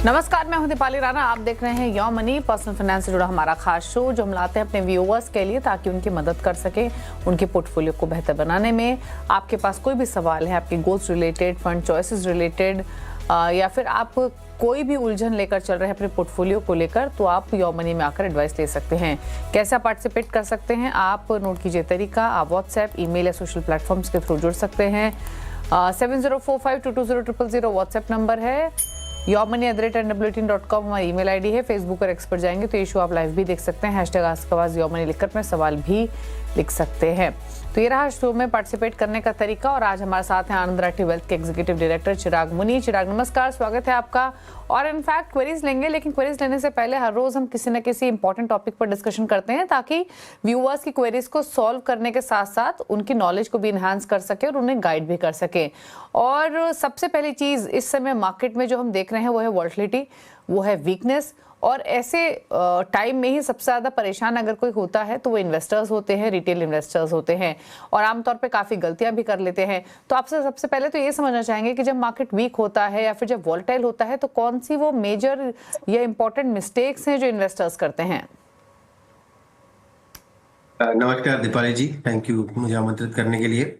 नमस्कार, मैं हूं दीपाली राणा। आप देख रहे हैं योर मनी, पर्सनल फाइनेंस से जुड़ा हमारा खास शो जो हम लाते हैं अपने व्यूअर्स के लिए ताकि उनकी मदद कर सके उनके पोर्टफोलियो को बेहतर बनाने में। आपके पास कोई भी सवाल है आपके goals related, fund choices related, या फिर आप कोई भी उलझन लेकर चल रहे हैं अपने पोर्टफोलियो को लेकर, तो आप योर मनी में आकर एडवाइस ले सकते हैं। कैसे आप पार्टिसिपेट कर सकते हैं? आप नोट कीजिए तरीका। आप व्हाट्सएप, ईमेल या सोशल प्लेटफॉर्म्स के थ्रू जुड़ सकते हैं। 7045220000 व्हाट्सएप नंबर है। yourmoney@nwtin.com हमारी ईमेल आईडी है। फेसबुक और एक्स पर जाएंगे तो ये शो आप लाइव भी देख सकते हैं। #AskAwaz योर मनी लिखकर अपने सवाल भी लिख सकते हैं। तो ये रहा शो में पार्टिसिपेट करने का तरीका। और आज हमारे साथ हैं आनंद राठी वेल्थ के एग्जीक्यूटिव डायरेक्टर चिराग मुनि। चिराग, नमस्कार, स्वागत है आपका। और इनफैक्ट क्वेरीज लेंगे, लेकिन क्वेरीज लेने से पहले हर रोज हम किसी न किसी इंपॉर्टेंट टॉपिक पर डिस्कशन करते हैं ताकि व्यूअर्स की क्वेरीज को सॉल्व करने के साथ साथ उनकी नॉलेज को भी इन्हांस कर सके और उन्हें गाइड भी कर सके। और सबसे पहली चीज इस समय मार्केट में जो हम देख रहे हैं वो है वॉलेटिलिटी, वो है वीकनेस। और ऐसे टाइम में ही सबसे ज़्यादा परेशान अगर कोई होता है तो वो इन्वेस्टर्स होते हैं, रिटेल इन्वेस्टर्स होते हैं, और आमतौर पे काफ़ी गलतियां भी कर लेते हैं। तो आपसे सबसे पहले तो ये समझना चाहेंगे कि जब मार्केट वीक होता है या फिर जब वॉलेटाइल होता है तो कौन सी वो मेजर या इंपॉर्टेंट मिस्टेक्स हैं जो इन्वेस्टर्स करते हैं? नमस्कार दीपाली जी, थैंक यू मुझे आमंत्रित करने के लिए।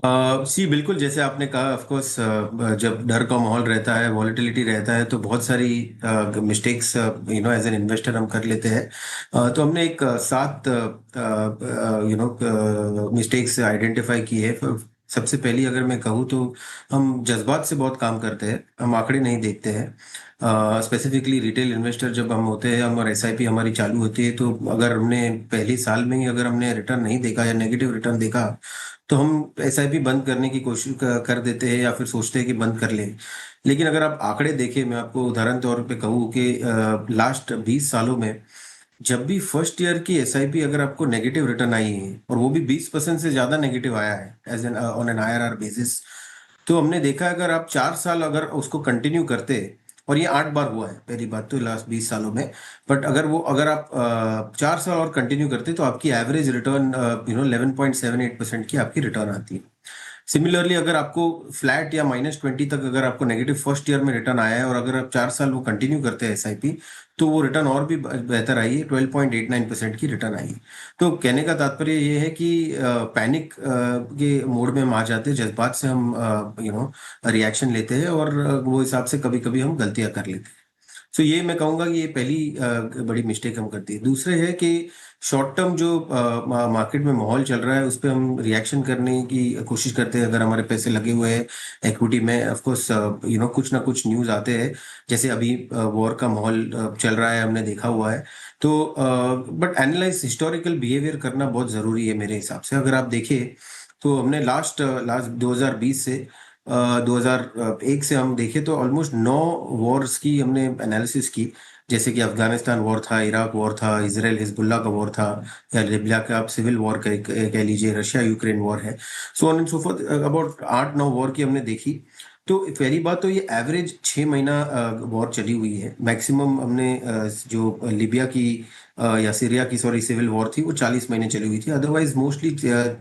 सी बिल्कुल जैसे आपने कहा, ऑफ कोर्स जब डर का माहौल रहता है, वॉलेटिलिटी रहता है, तो बहुत सारी मिस्टेक्स एज एन इन्वेस्टर हम कर लेते हैं। तो हमने एक 7 मिस्टेक्स आइडेंटिफाई की है। सबसे पहली अगर मैं कहूँ तो हम जज्बात से बहुत काम करते हैं, हम आंकड़े नहीं देखते हैं। स्पेसिफिकली रिटेल इन्वेस्टर जब हम होते हैं, हम और एसआईपी हमारी चालू होती है, तो अगर हमने पहले साल में ही अगर हमने रिटर्न नहीं देखा या नेगेटिव रिटर्न देखा तो हम एसआईपी बंद करने की कोशिश कर देते हैं या फिर सोचते हैं कि बंद कर लें। लेकिन अगर आप आंकड़े देखें, मैं आपको उदाहरण तौर पे कहूँ कि लास्ट 20 सालों में जब भी फर्स्ट ईयर की एसआईपी अगर आपको नेगेटिव रिटर्न आई है और वो भी 20% से ज्यादा नेगेटिव आया है as an on an IRR basis, तो हमने देखा अगर आप 4 साल अगर उसको कंटिन्यू करते, और ये 8 बार हुआ है, पहली बात तो लास्ट 20 सालों में, बट अगर आप 4 साल और कंटिन्यू करते तो आपकी एवरेज रिटर्न 11.78% की आपकी रिटर्न आती है। सिमिलरली अगर आपको फ्लैट या -20 तक अगर आपको नेगेटिव फर्स्ट ईयर में रिटर्न आया है और अगर आप 4 साल वो कंटिन्यू करते हैं एसआईपी, तो वो रिटर्न और भी बेहतर आई है, 12.89% की रिटर्न आई है। तो कहने का तात्पर्य ये है कि पैनिक के मोड में हम आ जाते हैं, जज्बात से हम रिएक्शन लेते हैं और वो हिसाब से कभी कभी हम गलतियां कर लेते हैं। सो ये मैं कहूंगा कि ये पहली बड़ी मिस्टेक हम करती है। दूसरे है कि शॉर्ट टर्म जो मार्केट में माहौल चल रहा है उस पर हम रिएक्शन करने की कोशिश करते हैं। अगर हमारे पैसे लगे हुए हैं इक्विटी में, ऑफ कोर्स कुछ ना कुछ न्यूज आते हैं, जैसे अभी वॉर का माहौल चल रहा है, हमने देखा हुआ है। तो बट एनालाइज हिस्टोरिकल बिहेवियर करना बहुत जरूरी है मेरे हिसाब से। अगर आप देखें तो हमने लास्ट 2020 से 2001 से हम देखें तो ऑलमोस्ट 9 वॉर्स की हमने एनालिसिस की, जैसे कि अफगानिस्तान वॉर था, इराक वॉर था, इसराइल हिजबुल्लाह का वॉर था, या लिबिया का आप सिविल वॉर कह लीजिए, रशिया यूक्रेन वॉर है, so on and so fourth. About 8-9 war की हमने देखी। तो पहली बात तो ये एवरेज 6 महीना वॉर चली हुई है। मैक्सिमम हमने जो लिबिया की या सीरिया की सिविल वॉर थी वो 40 महीने चली हुई थी। अदरवाइज मोस्टली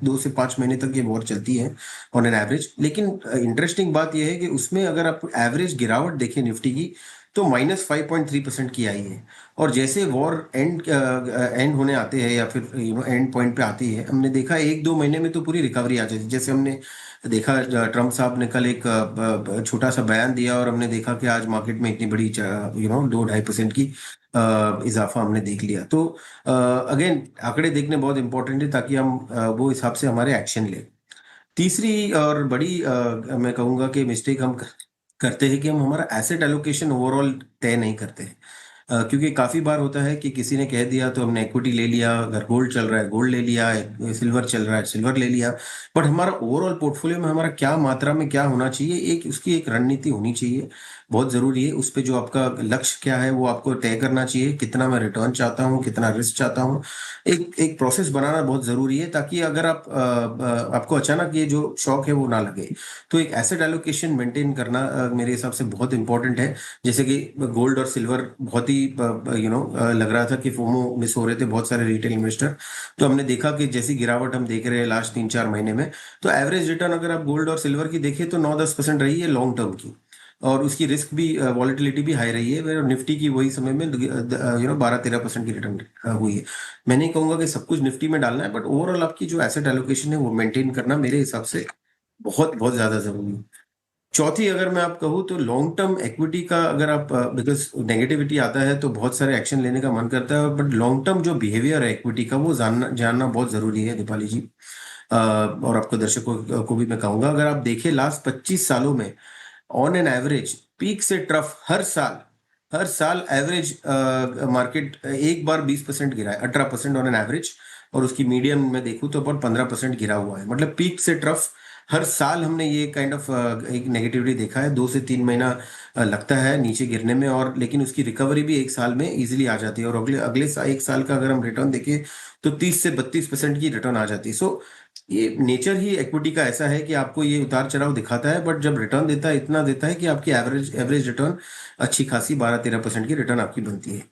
2 से 5 महीने तक ये वॉर चलती है ऑन एन एवरेज। लेकिन इंटरेस्टिंग बात यह है कि उसमें अगर आप एवरेज गिरावट देखें निफ्टी की तो -5.3% की आई है। और जैसे वॉर एंड होने आते हैं या फिर एंड पॉइंट पे आती है, हमने देखा 1-2 महीने में तो पूरी रिकवरी आ जाती है। जैसे हमने देखा ट्रम्प साहब ने कल एक छोटा सा बयान दिया और हमने देखा कि आज मार्केट में इतनी बड़ी 2-2.5% की इजाफा हमने देख लिया। तो अगेन आंकड़े देखने बहुत इंपॉर्टेंट है ताकि हम वो हिसाब से हमारे एक्शन लें। तीसरी और बड़ी मैं कहूँगा कि मिस्टेक हम करते हैं कि हम हमारा एसेट एलोकेशन ओवरऑल तय नहीं करते हैं। क्योंकि काफी बार होता है कि किसी ने कह दिया तो हमने इक्विटी ले लिया, अगर गोल्ड चल रहा है गोल्ड ले लिया, सिल्वर चल रहा है सिल्वर ले लिया। बट हमारा ओवरऑल पोर्टफोलियो में हमारा क्या मात्रा में क्या होना चाहिए, एक उसकी एक रणनीति होनी चाहिए, बहुत जरूरी है। उस पे जो आपका लक्ष्य क्या है वो आपको तय करना चाहिए, कितना मैं रिटर्न चाहता हूँ, कितना रिस्क चाहता हूँ। एक एक प्रोसेस बनाना बहुत जरूरी है ताकि अगर आपको अचानक ये जो शॉक है वो ना लगे। तो एक एसेट एलोकेशन मेंटेन करना मेरे हिसाब से बहुत इंपॉर्टेंट है। जैसे कि गोल्ड और सिल्वर बहुत ही लग रहा था कि फोमो मिस हो रहे थे बहुत सारे रिटेल इन्वेस्टर। तो हमने देखा कि जैसी गिरावट हम देख रहे हैं लास्ट 3-4 महीने में, तो एवरेज रिटर्न अगर आप गोल्ड और सिल्वर की देखें तो 9-10% रही है लॉन्ग टर्म की। और उसकी रिस्क भी वॉलेटिलिटी भी हाई रही है। निफ्टी की वही समय में 12-13% की रिटर्न हुई है। मैं नहीं कहूंगा कि सब कुछ निफ्टी में डालना है, बट ओवरऑल आपकी जो एसेट एलोकेशन है वो मेंटेन करना मेरे हिसाब से बहुत बहुत ज्यादा जरूरी है। चौथी अगर मैं आप कहूँ तो लॉन्ग टर्म एक्विटी का अगर आप, बिकॉज नेगेटिविटी आता है तो बहुत सारे एक्शन लेने का मन करता है, बट लॉन्ग टर्म जो बिहेवियर है एक्विटी का वो जानना बहुत जरूरी है दीपाली जी। और आपको दर्शकों को भी मैं कहूंगा, अगर आप देखें लास्ट 25 सालों में ऑन एन एवरेज पीक से ट्रफ हर साल एवरेज मार्केट एक बार 20% गिरा है, 18% ऑन एन एवरेज। और उसकी मीडियम में देखूं तो अपन 15% गिरा हुआ है। मतलब पीक से ट्रफ हर साल हमने ये काइंड ऑफ एक नेगेटिविटी देखा है। 2 से 3 महीना लगता है नीचे गिरने में, और लेकिन उसकी रिकवरी भी एक साल में इजीली आ जाती है। और एक साल का अगर हम रिटर्न देखें तो 30 से 32% की रिटर्न आ जाती है। सो ये नेचर ही इक्विटी का ऐसा है कि आपको ये उतार चढ़ाव दिखाता है, बट जब रिटर्न देता है इतना देता है कि आपकी एवरेज रिटर्न अच्छी खासी 12-13% की रिटर्न आपकी बनती है।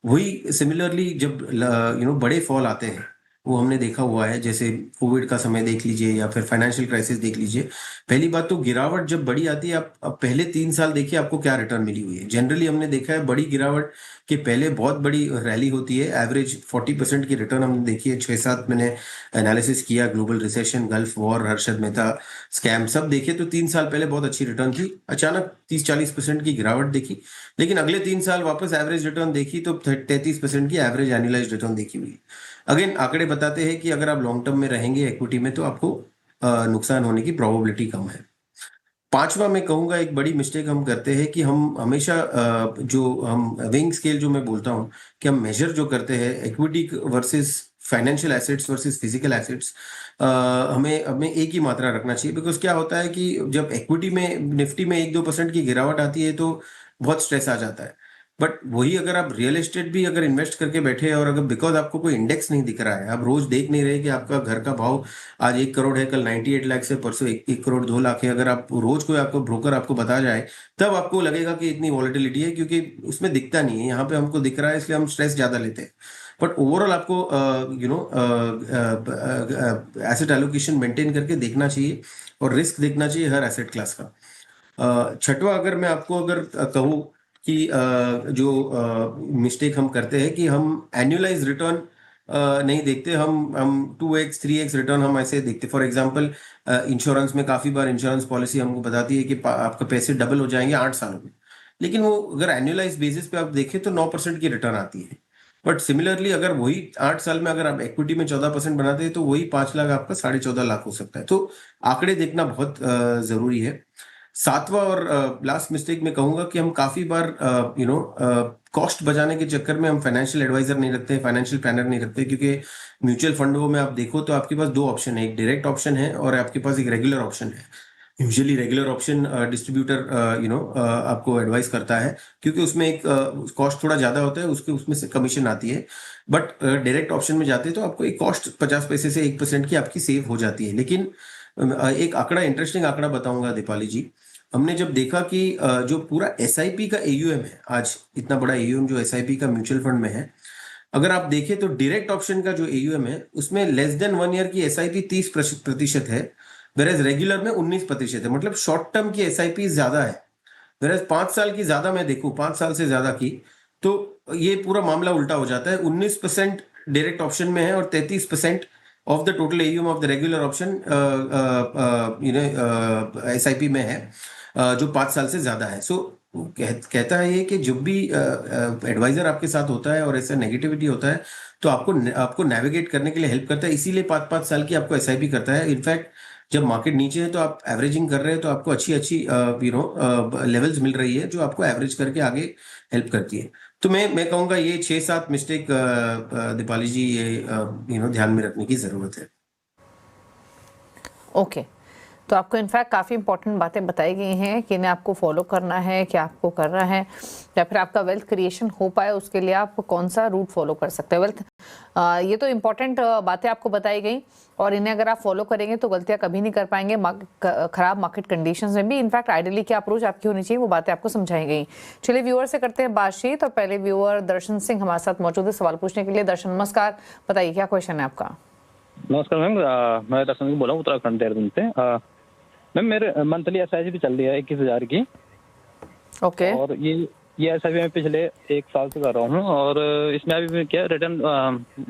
वही सिमिलरली जब बड़े फॉल आते हैं वो हमने देखा हुआ है, जैसे कोविड का समय देख लीजिए या फिर फाइनेंशियल क्राइसिस देख लीजिए। पहली बात तो गिरावट जब बड़ी आती है, आप अब पहले 3 साल देखिए आपको क्या रिटर्न मिली हुई है। जनरली हमने देखा है बड़ी गिरावट के पहले बहुत बड़ी रैली होती है, एवरेज 40% की रिटर्न हमने देखी है। 6-7 मैंने एनालिसिस किया, global recession, gulf war, Harshad Mehta scam सब देखे तो 3 साल पहले बहुत अच्छी रिटर्न थी। अचानक 30-40% की गिरावट देखी, लेकिन अगले 3 साल वापस एवरेज रिटर्न देखी तो 33% की एवरेज एनुअलाइज्ड रिटर्न देखी हुई। अगेन आंकड़े बताते हैं कि अगर आप लॉन्ग टर्म में रहेंगे इक्विटी में तो आपको नुकसान होने की प्रोबेबिलिटी कम है। पांचवा मैं कहूंगा एक बड़ी मिस्टेक हम करते हैं कि हम हमेशा जो हम विंग स्केल जो मैं बोलता हूं कि हम मेजर जो करते हैं equity versus financial assets versus physical assets, हमें हमें एक ही मात्रा रखना चाहिए। बिकॉज क्या होता है कि जब इक्विटी में निफ्टी में 1-2% की गिरावट आती है तो बहुत स्ट्रेस आ जाता है। बट वही अगर आप रियल एस्टेट भी अगर इन्वेस्ट करके बैठे और अगर बिकॉज आपको कोई इंडेक्स नहीं दिख रहा है, आप रोज देख नहीं रहे कि आपका घर का भाव आज 1 करोड़ है, कल 98 लाख से परसों 1 करोड़ 2 लाख है, अगर आप रोज कोई आपको ब्रोकर आपको बता जाए तब आपको लगेगा कि इतनी वॉलेटिलिटी है, क्योंकि उसमें दिखता नहीं है। यहाँ पे हमको दिख रहा है इसलिए हम स्ट्रेस ज्यादा लेते हैं। बट ओवरऑल आपको एसेट एलोकेशन मेंटेन करके देखना चाहिए और रिस्क देखना चाहिए हर एसेट क्लास का। छठवा अगर मैं आपको अगर कहूँ कि जो मिस्टेक हम करते हैं कि हम एनुअलाइज रिटर्न नहीं देखते, हम 2x 3x रिटर्न हम ऐसे देखते। फॉर एग्जांपल इंश्योरेंस में काफी बार इंश्योरेंस पॉलिसी हमको बताती है कि आपका पैसे डबल हो जाएंगे 8 सालों में, लेकिन वो अगर एनुअलाइज बेसिस पे आप देखें तो 9% की रिटर्न आती है। बट सिमिलरली अगर वही 8 साल में अगर आप इक्विटी में 14% बनाते हैं तो वही 5 लाख आपका 14.5 लाख हो सकता है। तो आंकड़े देखना बहुत जरूरी है। सातवां और लास्ट मिस्टेक मैं कहूंगा कि हम काफी बार कॉस्ट बचाने के चक्कर में हम फाइनेंशियल एडवाइजर नहीं रखते, फाइनेंशियल प्लानर नहीं रखते, क्योंकि म्यूचुअल फंडों में आप देखो तो आपके पास 2 ऑप्शन है, एक डायरेक्ट ऑप्शन है और आपके पास एक रेगुलर ऑप्शन है। यूजुअली रेगुलर ऑप्शन डिस्ट्रीब्यूटर आपको एडवाइस करता है, क्योंकि उसमें एक कॉस्ट थोड़ा ज्यादा होता है, उसमें से कमीशन आती है। बट डायरेक्ट ऑप्शन में जाते हैं तो आपको एक कॉस्ट 50 पैसे से 1% की आपकी सेव हो जाती है। लेकिन एक आंकड़ा, इंटरेस्टिंग आंकड़ा बताऊंगा दीपाली जी। हमने जब देखा कि जो पूरा एसआईपी का एयूएम है, आज इतना बड़ा एयूएम जो एसआईपी का म्यूचुअल फंड में है, अगर आप देखें तो डायरेक्ट ऑप्शन का जो एयूएम है उसमें लेस देन 1 ईयर की एसआईपी 30% है, वेरेज रेगुलर में 19% है। मतलब शॉर्ट टर्म की एसआईपी ज्यादा है, वेरेज 5 साल की ज्यादा मैं देखूं, 5 साल से ज्यादा की, तो ये पूरा मामला उल्टा हो जाता है। 19% डायरेक्ट ऑप्शन में है और 33% of the total AUM of the regular option SIP में है, जो 5 साल से ज्यादा है। सो कहता है ये कि जब भी एडवाइजर आपके साथ होता है और ऐसा नेगेटिविटी होता है तो आपको नेविगेट करने के लिए हेल्प करता है, इसीलिए 5-5 साल की आपको एसआईपी करता है। इनफैक्ट जब मार्केट नीचे है तो आप एवरेजिंग कर रहे हैं तो आपको अच्छी अच्छी लेवल्स मिल रही है जो आपको एवरेज करके आगे हेल्प करती है। तो मैं कहूंगा ये 6-7 मिस्टेक दीपाली जी ये ध्यान में रखने की जरूरत है। ओके, तो आपको इनफैक्ट काफ़ी इंपॉर्टेंट बातें बताई गई हैं कि इन्हें आपको फॉलो करना है, क्या आपको करना है, या फिर आपका वेल्थ क्रिएशन हो पाए उसके लिए आप कौन सा रूट फॉलो कर सकते हैं। वेल्थ ये तो इंपॉर्टेंट बातें आपको बताई गई और इन्हें अगर आप फॉलो करेंगे तो गलतियां कभी नहीं कर पाएंगे खराब मार्केट कंडीशंस में भी। इनफैक्ट आइडियली क्या अप्रोच आपकी होनी चाहिए वो बातें आपको समझाई गई। चलिए व्यूअर से करते हैं बातचीत और पहले व्यूअर दर्शन सिंह हमारे साथ मौजूद है सवाल पूछने के लिए। दर्शन नमस्कार, बताइए क्या क्वेश्चन है आपका। नमस्कार मैम, मैं दर्शन सिंह बोला हूँ उत्तराखंड देहरादून से। मैम मेरे मंथली एसआईपी चल रही है 21,000 की, ओके। और ये एस आई पी मैं पिछले 1 साल से कर रहा हूँ, और इसमें अभी भी क्या रिटर्न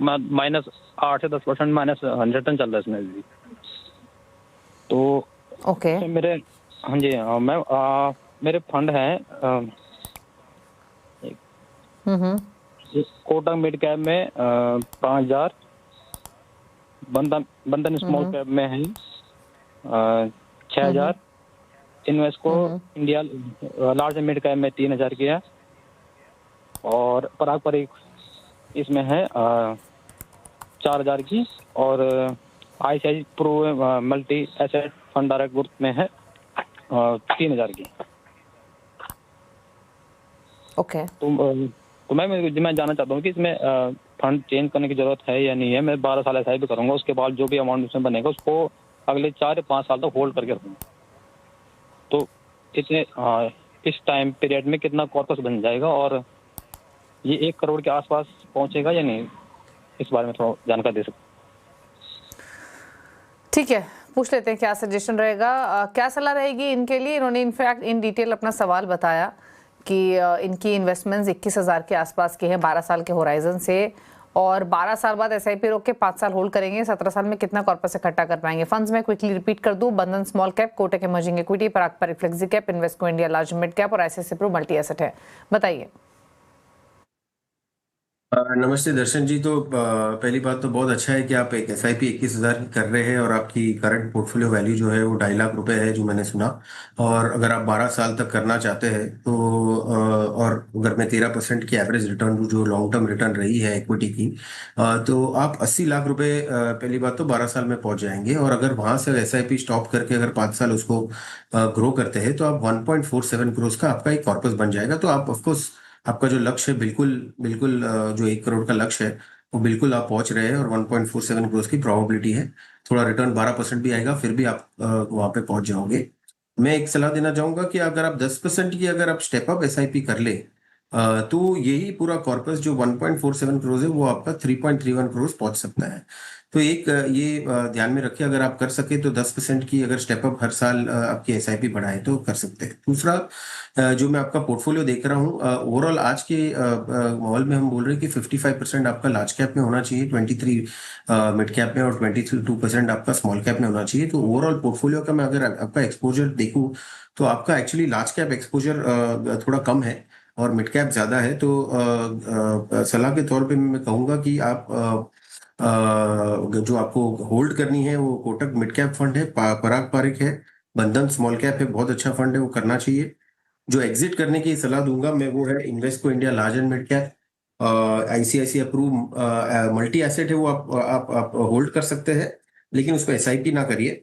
-8 से 10% माइनस रिटर्न चल रहा है इसमें भी। तो ओके। इसमें मेरे, हाँ जी मैम, मेरे फंड हैं हम्म। कोटक मिड कैप में 5,000, बंधन स्मॉल कैप में है 6,000, Invesco India large and mid cap में 3,000 की है, और पराग परीक इसमें है 4,000 की, और ICICI pro multi asset fund direct group में है 3,000 की। ओके। तो मैं जानना चाहता हूँ कि इसमें फंड चेंज करने की जरूरत है या नहीं है। मैं 12 साल SIP करूंगा, उसके बाद जो भी अमाउंट उसमें बनेगा उसको अगले 4 या 5 साल तक होल्ड करके रखूंगा। तो इस टाइम पीरियड में कितना कॉर्पस बन जाएगा, और ये 1 करोड़ के आसपास पहुंचेगा या नहीं, इस बारे में थोड़ा जानकारी दे सकते। ठीक है, पूछ लेते हैं क्या सजेशन रहेगा, क्या सलाह रहेगी इनके लिए। इन्होंने इनफैक्ट इन डिटेल अपना सवाल बताया कि इनकी इन्वेस्टमेंट्स 21,000 के आसपास की है 12 साल के होराइजन से, और 12 साल बाद SIP रोक के 5 साल होल्ड करेंगे। 17 साल में कितना कॉर्पस इकट्ठा कर पाएंगे। फंड्स में क्विकली रिपीट कर दूं, Bandhan small cap, Kotak emerging equity, Parag Parikh flexi cap, Invesco India large mid cap और ICICI प्रो मल्टी एसेट है। बताइए। नमस्ते दर्शन जी। तो पहली बात तो बहुत अच्छा है कि आप एक SIP 21,000 की कर रहे हैं और आपकी करंट पोर्टफोलियो वैल्यू जो है वो 2.5 लाख रुपए है, जो मैंने सुना। और अगर आप 12 साल तक करना चाहते हैं तो और अगर मैं 13% की एवरेज रिटर्न जो लॉन्ग टर्म रिटर्न रही है इक्विटी की, तो आप 80 लाख रुपए पहली बात तो 12 साल में पहुंच जाएंगे। और अगर वहां से SIP स्टॉप करके अगर 5 साल उसको ग्रो करते हैं तो आप 1.47 करोड़ का आपका एक कॉर्पस बन जाएगा। तो आप ऑफकोर्स आपका जो लक्ष्य है बिल्कुल बिल्कुल जो 1 करोड़ का लक्ष्य है वो बिल्कुल आप पहुंच रहे हैं, और 1.47 करोड़ की प्रोबेबिलिटी है। थोड़ा रिटर्न 12% भी आएगा, फिर भी आप वहां पे पहुंच जाओगे। मैं एक सलाह देना चाहूंगा कि अगर आप 10% की अगर आप स्टेप अप SIP कर ले, तो यही पूरा कॉर्पस जो 1.47 करोड़ है वो आपका 3.31 करोड़ पहुंच सकता है। तो एक ये ध्यान में रखिए, अगर आप कर सके तो 10% की अगर स्टेप अप हर साल आपकी SIP बढ़ाए तो कर सकते हैं। दूसरा, जो मैं आपका पोर्टफोलियो देख रहा हूँ, ओवरऑल आज के माहौल में हम बोल रहे हैं कि 55% आपका लार्ज कैप में होना चाहिए, 23 मिड कैप में, और 22% आपका स्मॉल कैप में होना चाहिए। तो ओवरऑल पोर्टफोलियो का मैं अगर आपका एक्सपोजर देखूं तो आपका एक्चुअली लार्ज कैप एक्सपोजर थोड़ा कम है और मिड कैप ज्यादा है। तो सलाह के तौर पे मैं कहूंगा कि आप जो आपको होल्ड करनी है वो कोटक मिड कैप फंड है, पराग पारिक है, बंधन स्मॉल कैप है, बहुत अच्छा फंड है, वो करना चाहिए। जो एग्जिट करने की सलाह दूंगा मैं वो है Invesco India large and mid cap, ICICI approve multi asset है, वो आप होल्ड कर सकते हैं, लेकिन उसको SIP ना करिए।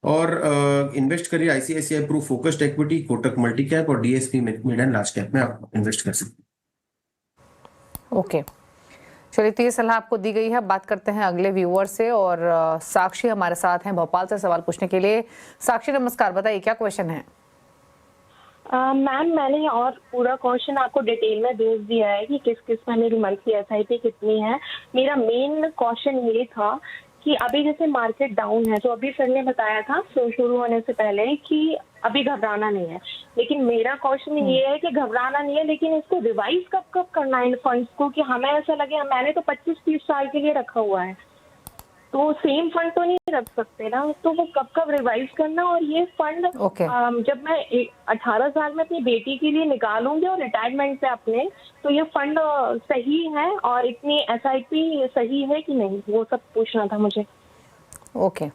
और इन्वेस्ट करिए ICICI approve focused equity, Kotak multi cap और DSP mid and large cap में आप इन्वेस्ट कर सकते हैं। ओके, चलिए, तो ये सलाह आपको दी गई है। बात करते हैं अगले व्यूअर से, और साक्षी हमारे साथ हैं भोपाल से सवाल पूछने के लिए। साक्षी नमस्कार, बताइए क्या क्वेश्चन है। मैम, मैंने और पूरा क्वेश्चन आपको डिटेल में भेज दिया है कि किस किस में मेरी मंथली SIP कितनी है। मेरा मेन क्वेश्चन ये था कि अभी जैसे मार्केट डाउन है, तो अभी सर ने बताया था शुरू होने से पहले कि अभी घबराना नहीं है, लेकिन मेरा क्वेश्चन ये है कि घबराना नहीं है, लेकिन इसको रिवाइज कब कब करना है इन फंड्स को, कि हमें ऐसा लगे मैंने तो 25-30 साल के लिए रखा हुआ है, तो सेम फंड तो नहीं रख सकते ना, तो वो कब कब रिवाइज करना। और ये फंड जब मैं 18 साल में अपनी बेटी के लिए निकालूंगी और रिटायरमेंट से अपने, तो ये फंड सही है और इतनी SIP सही है कि नहीं, वो सब पूछना था मुझे। ओके,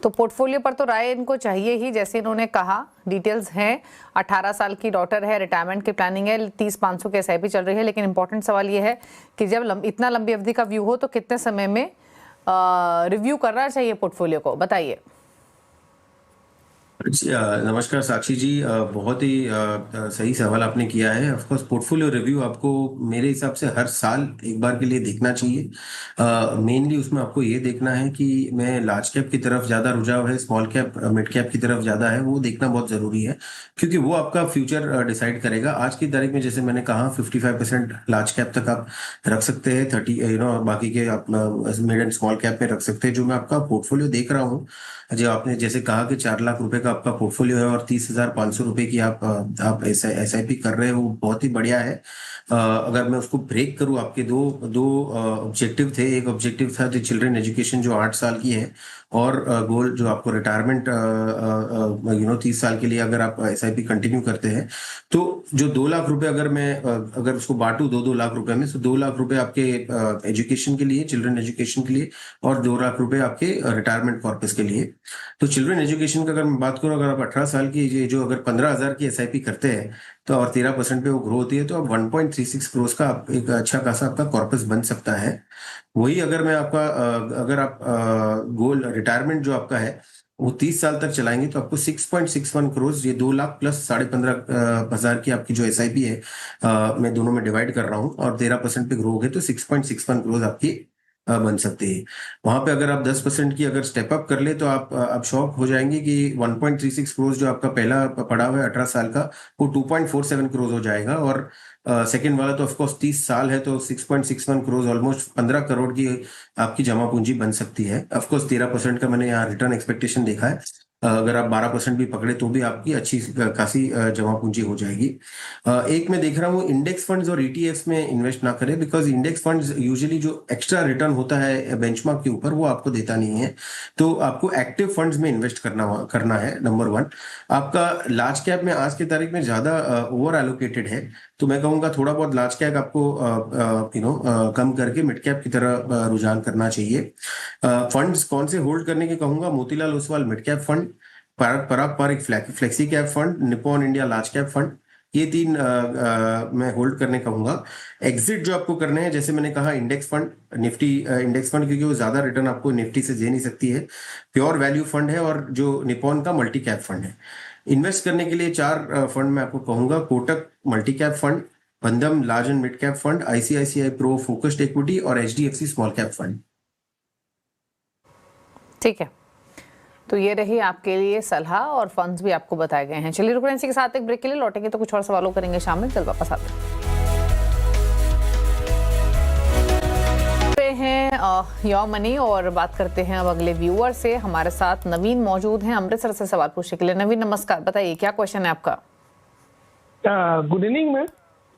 तो पोर्टफोलियो पर तो राय इनको चाहिए ही, जैसे इन्होंने कहा डिटेल्स हैं। 18 साल की डॉटर है, रिटायरमेंट की प्लानिंग है, 30-500 की SIP चल रही है, लेकिन इंपॉर्टेंट सवाल ये है कि जब इतना लंबी अवधि का व्यू हो तो कितने समय में रिव्यू करना चाहिए पोर्टफोलियो को, बताइए। नमस्कार साक्षी जी, बहुत ही सही सवाल आपने किया है। ऑफ कोर्स पोर्टफोलियो रिव्यू आपको मेरे हिसाब से हर साल एक बार के लिए देखना चाहिए। मेनली उसमें आपको ये देखना है कि मैं लार्ज कैप की तरफ ज़्यादा रुझाव है, स्मॉल कैप मिड कैप की तरफ ज़्यादा है, वो देखना बहुत ज़रूरी है, क्योंकि वो आपका फ्यूचर डिसाइड करेगा। आज की तारीख में जैसे मैंने कहा 55% लार्ज कैप तक आप रख सकते हैं, 30 बाकी के आप मिड एंड स्मॉल कैप में रख सकते हैं। जो मैं आपका पोर्टफोलियो देख रहा हूँ, जो आपने जैसे कहा कि 4 लाख रुपए का का आपका पोर्टफोलियो है और 30,500 रुपए की आप SIP कर रहे हो, बहुत ही बढ़िया है। अगर मैं उसको ब्रेक करूँ, आपके दो दो ऑब्जेक्टिव थे। एक ऑब्जेक्टिव था जो चिल्ड्रन एजुकेशन जो 8 साल की है, और गोल जो आपको रिटायरमेंट 30 साल के लिए अगर आप SIP कंटिन्यू करते हैं, तो जो 2 लाख रुपए अगर मैं अगर उसको बांटू 2 लाख रुपए में, तो 2 लाख रुपए आपके एजुकेशन के लिए, चिल्ड्रन एजुकेशन के लिए, और 2 लाख रुपए आपके रिटायरमेंट कॉर्पस के लिए। तो चिल्ड्रन एजुकेशन का अगर मैं बात करूं, अगर आप 18 साल की जो अगर 15,000 की SIP करते हैं तो और 13% पे वो ग्रो होती है, तो आप 1.36 करोड़ का एक अच्छा खासा आपका कॉर्पस बन सकता है। वही अगर मैं आपका अगर आप गोल रिटायरमेंट जो आपका है वो 30 साल तक चलाएंगे, तो आपको 6.61 करोड़, ये 2 लाख प्लस 15,500 की आपकी जो SIP है, मैं दोनों में डिवाइड कर रहा हूँ, और 13% पे ग्रो हो गए तो 6.61 करोड़ आपकी बन सकती है। वहां पे अगर आप 10% की अगर स्टेप अप कर ले, तो आप शॉक हो जाएंगे कि 1.36 करोड़ जो आपका पहला पड़ा हुआ है 18 साल का, वो 2.47 करोड़ हो जाएगा। और सेकंड वाला तो ऑफकोर्स 30 साल है, तो 6.61 करोड़, ऑलमोस्ट 15 करोड़ की आपकी जमा पूंजी बन सकती है। ऑफकोर्स 13% का मैंने यहाँ रिटर्न एक्सपेक्टेशन देखा है। अगर आप 12% भी पकड़े तो भी आपकी अच्छी खासी जमा पूंजी हो जाएगी। एक मैं देख रहा हूँ, इंडेक्स फंड्स और ETFs में इन्वेस्ट ना करें, बिकॉज इंडेक्स फंड्स यूजुअली जो एक्स्ट्रा रिटर्न होता है बेंचमार्क के ऊपर, वो आपको देता नहीं है। तो आपको एक्टिव फंड्स में इन्वेस्ट करना है। नंबर 1, आपका लार्ज कैप में आज की तारीख में ज्यादा ओवर एलोकेटेड है, तो मैं कहूंगा थोड़ा बहुत लार्ज कैप आपको कम करके मिड कैप की तरह रुझान करना चाहिए। फंड्स कौन से होल्ड करने के कहूंगा, Motilal Oswal mid cap fund, Parag Parikh flexi cap fund, Nippon India large cap fund, ये 3 मैं होल्ड करने कहूंगा। एग्जिट जो आपको करने हैं, जैसे मैंने कहा, index fund, Nifty index fund, क्योंकि वो ज्यादा रिटर्न आपको निफ्टी से दे नहीं सकती है। प्योर वैल्यू फंड है, और जो निप्पॉन का मल्टी कैप फंड है। इन्वेस्ट करने के लिए 4 फंड मैं आपको कहूंगा, Kotak multi cap fund, Bandhan large and mid cap fund, ICICI pru focused equity, और HDFC स्मॉल कैप फंड। ठीक है, तो ये रही आपके लिए सलाह, और फंड्स भी आपको बताए गए हैं। चलिए रुक इसी के साथ एक ब्रेक के लिए, लौटेंगे तो कुछ और सवालों करेंगे शामिल। जल्द वापस आते हैं योर मनी, और बात करते हैं अब अगले व्यूअर से। हमारे साथ नवीन मौजूद हैं अमृतसर से सवाल पूछने के लिए। नवीन नमस्कार, बताइए क्या क्वेश्चन है आपका? गुड इवनिंग मैम,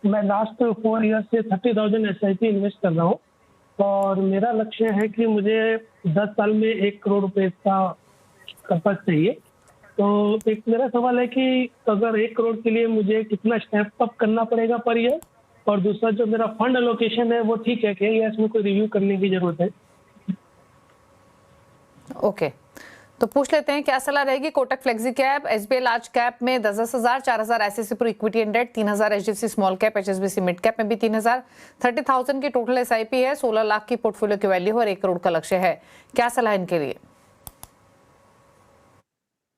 मैं लास्ट 4 ईयर से 30,000 SIP इन्वेस्ट कर रहा हूँ, और मेरा लक्ष्य है कि मुझे 10 साल में 1 करोड़ रुपए का कॉर्पस चाहिए। तो एक मेरा सवाल है कि अगर 1 करोड़ के लिए मुझे कितना स्टेप अप करना पड़ेगा पर ईयर, और दूसरा जो मेरा फंड एलोकेशन है वो ठीक है क्या, या इसमें कोई रिव्यू करने की जरूरत है? ओके, तो पूछ लेते हैं क्या सलाह रहेगी। Kotak flexi cap, SBI large cap में 10,000, 4,000 ICICI pro equity and debt, 3,000 HDFC small cap, HSBC mid cap में भी 3,000, 30,000 की टोटल SIP है, 16 लाख की पोर्टफोलियो की वैल्यू और 1 करोड़ का लक्ष्य है। क्या सलाह इनके लिए?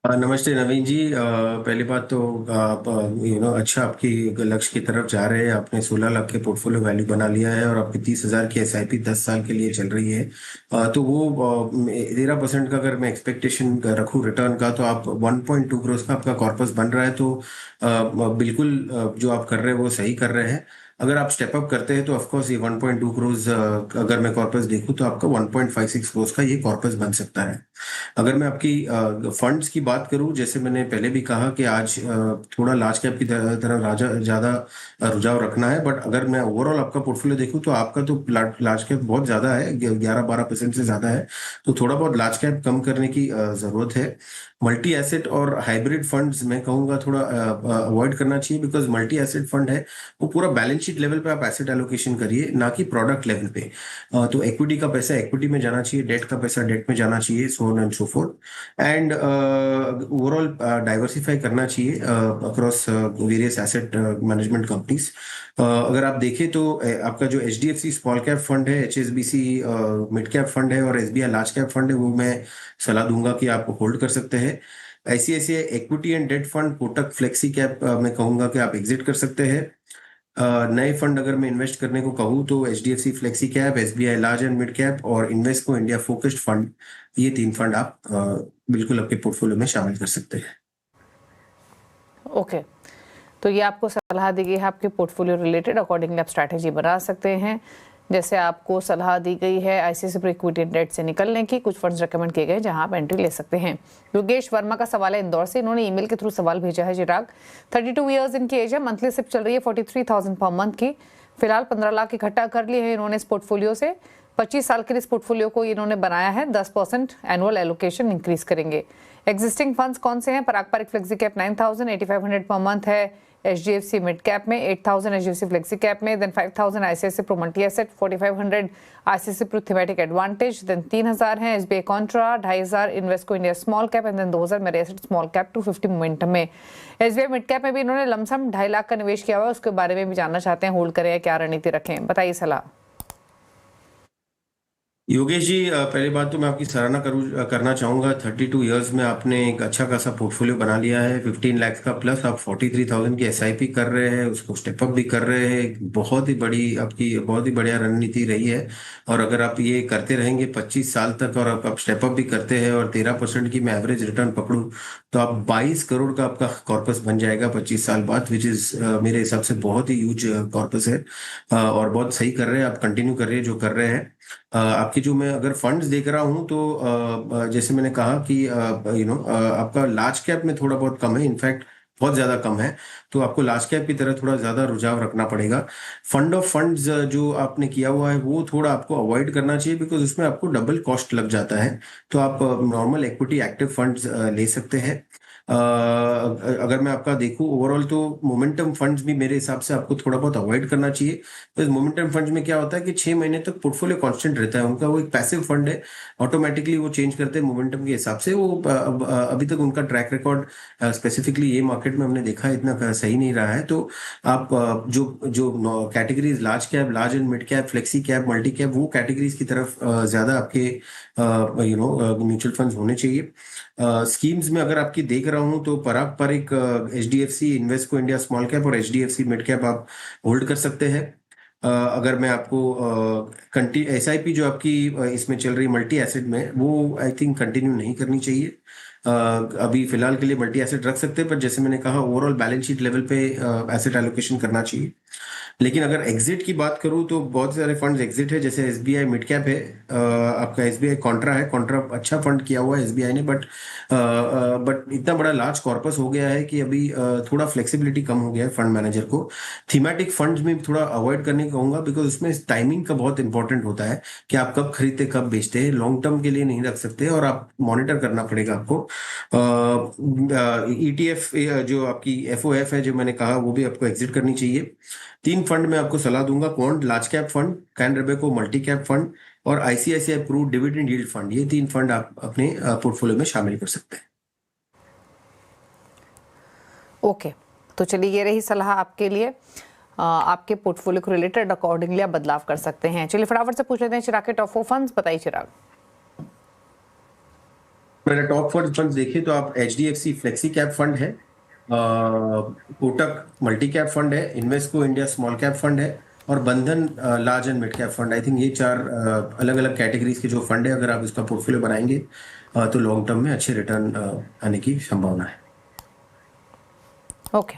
नमस्ते नवीन जी। पहली बात तो आप अच्छा आपकी लक्ष्य की तरफ जा रहे हैं। आपने 16 लाख के पोर्टफोलियो वैल्यू बना लिया है, और आपकी 30,000 की SIP 10 साल के लिए चल रही है। तो वो 13% का अगर मैं एक्सपेक्टेशन रखूं रिटर्न का, तो आप 1.2 करोड़ का आपका कॉर्पस बन रहा है। तो बिल्कुल जो आप कर रहे हैं वो सही कर रहे हैं। अगर आप स्टेप अप करते हैं तो ऑफकोर्स ये 1.2 करोड़ अगर मैं कॉर्पस देखूं, तो आपका 1.56 करोड़ का ये कॉर्पस बन सकता है। अगर मैं आपकी फंड्स की बात करूं, जैसे मैंने पहले भी कहा कि आज थोड़ा लार्ज कैप की तरह ज्यादा रुझाव रखना है, बट अगर मैं ओवरऑल आपका पोर्टफोलियो देखूं तो आपका तो लार्ज कैप बहुत ज्यादा है, 11-12% से ज्यादा है। तो थोड़ा बहुत लार्ज कैप कम करने की जरूरत है। मल्टी एसेट और हाइब्रिड फंड्स मैं कहूंगा थोड़ा अवॉइड करना चाहिए, बिकॉज मल्टी एसेट फंड है वो पूरा बैलेंस शीट लेवल पे आप एसेट एलोकेशन करिए, ना कि प्रोडक्ट लेवल पे। तो इक्विटी का पैसा इक्विटी में जाना चाहिए, डेट का पैसा डेट में जाना चाहिए, so on and so fourth. And overall diversify करना चाहिए across various asset management companies. अगर आप देखें तो आपका जो HDFC स्मॉल कैप फंड है, HSBC मिड कैप फंड है, और SBI लार्ज कैप फंड है, वो मैं सलाह दूंगा कि आप होल्ड कर सकते हैं। ICICI equity and debt fund, Kotak flexi cap मैं कहूंगा कि आप एग्जिट कर सकते हैं। नए फंड अगर मैं इन्वेस्ट करने को कहूँ तो HDFC flexi cap, SBI large and mid cap और इन्वेस्को इंडिया फोकस्ड फंड, ये 3 फंड आप बिल्कुल आपके पोर्टफोलियो में शामिल कर सकते हैं। ओके, तो ये आपको सलाह दी गई है आपके पोर्टफोलियो रिलेटेड, अकॉर्डिंगली आप स्ट्रैटेजी बना सकते हैं। जैसे आपको सलाह दी गई है आईसीआईसीआई इक्विटी इंडेक्स से निकलने की, कुछ फंड्स रेकमेंड किए गए जहां आप एंट्री ले सकते हैं। योगेश वर्मा का सवाल है इंदौर से, इन्होंने ईमेल के थ्रू सवाल भेजा है। चिराग 32 ईयर्स इनकी एज है, मंथली सिप चल रही है 43,000 पर मंथ की, फिलहाल 15 लाख इकट्ठा कर लिए हैं इन्होंने इस पोर्टफोलियो से। 25 साल के लिए इस पोर्टफोलियो को इन्होंने बनाया है, 10% एनुअल एलोकेशन इंक्रीज करेंगे। एग्जिस्टिंग फंड्स कौन से हैं? पराग Parikh flexi cap 9,000, 8,500 per month है HDFC मिड कैप में, 8,000 HDFC फ्लेक्सी कैप में, then 5,000 ICICI pro multi asset, 4,500 ICICI pro thematic advantage, then 3,000 है SBI contra, 2,500 Invesco India small cap and then 2,000 Mirae asset small cap 250 momentum में। SBI mid cap में भी इन्होंने lump sum 2.5 lakh का निवेश किया हुआ है, उसके बारे में भी जानना चाहते हैं, होल्ड करें या क्या रणनीति रखें, बताइए सलाह। योगेश जी, पहली बात तो मैं आपकी सराहना करना चाहूंगा। 32 इयर्स में आपने एक अच्छा खासा पोर्टफोलियो बना लिया है, 15 लाख का, प्लस आप 43,000 की SIP कर रहे हैं, उसको स्टेप अप भी कर रहे हैं। बहुत ही बड़ी आपकी बहुत ही बढ़िया रणनीति रही है। और अगर आप ये करते रहेंगे 25 साल तक और आप स्टेप अप भी करते हैं और 13% की मैं एवरेज रिटर्न पकड़ूं तो आप 22 करोड़ का आपका कॉर्पस बन जाएगा 25 साल बाद, विच इज मेरे हिसाब से बहुत ही ह्यूज कॉर्पस है। और बहुत सही कर रहे हैं आप, कंटिन्यू कर रहे हैं जो कर रहे हैं। आपकी जो मैं अगर फंड्स देख रहा हूं तो जैसे मैंने कहा कि आपका लार्ज कैप में थोड़ा बहुत कम है, इनफैक्ट बहुत ज्यादा कम है, तो आपको लार्ज कैप की तरह थोड़ा ज्यादा रुझाव रखना पड़ेगा। फंड ऑफ फंड्स जो आपने किया हुआ है वो थोड़ा आपको अवॉइड करना चाहिए, बिकॉज उसमें आपको डबल कॉस्ट लग जाता है। तो आप नॉर्मल इक्विटी एक्टिव फंड्स ले सकते हैं। अगर मैं आपका देखूं ओवरऑल तो मोमेंटम फंड्स भी मेरे हिसाब से आपको थोड़ा बहुत अवॉइड करना चाहिए। तो मोमेंटम फंड्स में क्या होता है कि 6 महीने तक पोर्टफोलियो कांस्टेंट रहता है उनका, वो एक पैसिव फंड है, ऑटोमेटिकली वो चेंज करते हैं मोमेंटम के हिसाब से। वो अभी तक उनका ट्रैक रिकॉर्ड स्पेसिफिकली ये मार्केट में हमने देखा इतना सही नहीं रहा है। तो आप जो जो categories large cap, large and mid cap, flexi cap, multi cap, वो कैटेगरीज की तरफ ज्यादा आपके म्यूचुअल फंड्स होने चाहिए। स्कीम्स में अगर आपकी देख रहा हूं तो Parag Parikh, HDFC Invesco India small cap और HDFC मिड कैप आप होल्ड कर सकते हैं। अगर मैं आपको SIP जो आपकी इसमें चल रही मल्टी एसेट में, वो आई थिंक कंटिन्यू नहीं करनी चाहिए। अभी फिलहाल के लिए मल्टी एसेट रख सकते हैं, पर जैसे मैंने कहा ओवरऑल बैलेंस शीट लेवल पे एसेट एलोकेशन करना चाहिए। लेकिन अगर एग्जिट की बात करूं तो बहुत सारे फंड्स एग्जिट है, जैसे SBI मिड कैप है, आपका SBI कॉन्ट्रा है, कॉन्ट्रा अच्छा फंड किया हुआ है SBI ने, बट इतना बड़ा लार्ज कॉर्पस हो गया है कि अभी थोड़ा फ्लेक्सिबिलिटी कम हो गया है फंड मैनेजर को। थीमेटिक फंड्स में थोड़ा अवॉइड करने को कहूंगा, बिकॉज उसमें टाइमिंग का बहुत इंपॉर्टेंट होता है कि आप कब खरीदते कब बेचते हैं, लॉन्ग टर्म के लिए नहीं रख सकते और आप मॉनिटर करना पड़ेगा आपको। ETF जो आपकी FOF है जो मैंने कहा, वो भी आपको एग्जिट करनी चाहिए। 3 फंड में आपको सलाह दूंगा, Quant large cap fund, Canara Robeco multi cap fund और ICICI pru dividend yield fund. ये 3 फंड आप अपने पोर्टफोलियो में शामिल कर सकते हैं। ओके, तो चलिए ये रही सलाह आपके लिए। आपके पोर्टफोलियो को रिलेटेड अकॉर्डिंगली आप बदलाव कर सकते हैं। चलिए फटाफट से पूछ लेते हैं चिराग के टॉप 4 फंड्स, बताइए चिराग। मेरा टॉप 4 फंड देखिए तो आप HDFC फ्लेक्सी कैप फंड है, कोटक मल्टी कैप फंड है, Invesco India small cap fund है और बंधन large and mid cap fund. I think ये 4 अलग अलग कैटेगरीज के जो फंड है, अगर आप इसका पोर्टफोलियो बनाएंगे तो लॉन्ग टर्म में अच्छे रिटर्न आने की संभावना है। ओके,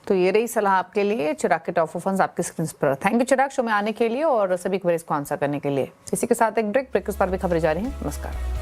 तो ये रही सलाह आपके लिए चिराग के टॉप 4 फंड्स आपकी स्क्रीन पर। थैंक यू चिराग शो में आने के लिए और सभी क्वेरीज को आंसर करने के लिए। इसी के साथ एक ब्रेक के उस पर भी खबरें जारी हैं। नमस्कार।